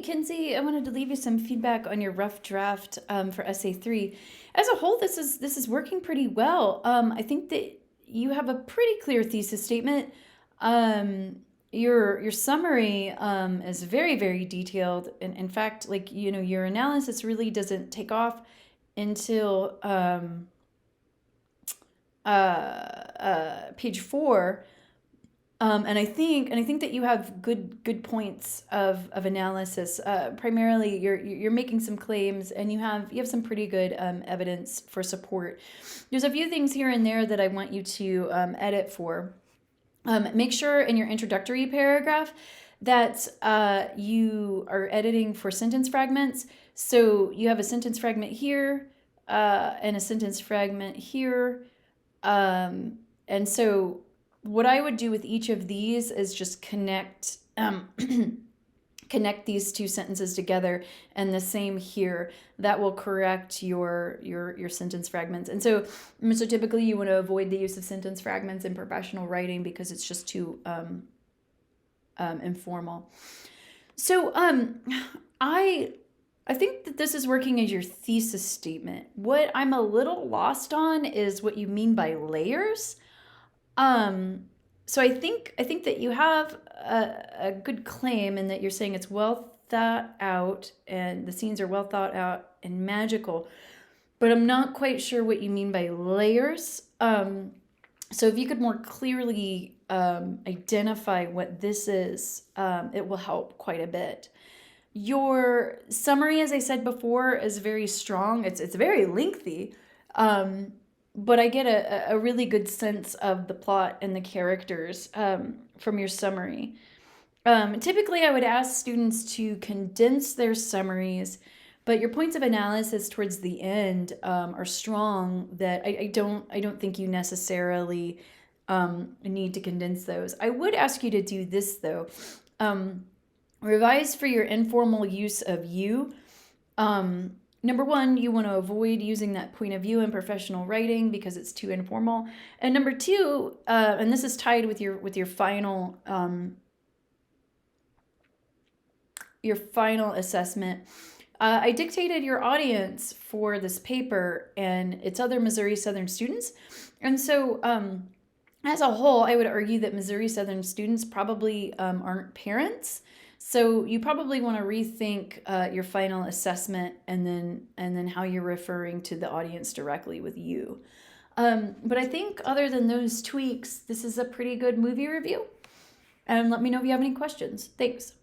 Kinsey, I wanted to leave you some feedback on your rough draft for Essay 3. As a whole, this is working pretty well. I think that you have a pretty clear thesis statement. Your summary is very, very detailed. And in fact, like, your analysis really doesn't take off until page 4. And I think that you have good points of analysis. Primarily, you're making some claims, and you have some pretty good evidence for support. There's a few things here and there that I want you to edit for. Make sure in your introductory paragraph that you are editing for sentence fragments. So you have a sentence fragment here and a sentence fragment here, and so what I would do with each of these is just connect connect these two sentences together, and the same here. That will correct your sentence fragments. And so typically you want to avoid the use of sentence fragments in professional writing because it's just too informal. So I think that this is working as your thesis statement. What I'm a little lost on is what you mean by layers. So I think that you have a good claim in that you're saying it's well thought out and the scenes are well thought out and magical, but I'm not quite sure what you mean by layers. So if you could more clearly identify what this is, it will help quite a bit. Your summary, as I said before, is very strong. It's very lengthy. But I get a really good sense of the plot and the characters from your summary. Typically, I would ask students to condense their summaries, but your points of analysis towards the end are strong. That I don't think you necessarily need to condense those. I would ask you to do this though. Revise for your informal use of you. Number one, you want to avoid using that point of view in professional writing because it's too informal. And number two, and this is tied with your final assessment. I dictated your audience for this paper, and it's other Missouri Southern students. And so, as a whole, I would argue that Missouri Southern students probably aren't parents. So you probably want to rethink your final assessment and then how you're referring to the audience directly with you. But I think other than those tweaks, this is a pretty good movie review. And let me know if you have any questions. Thanks.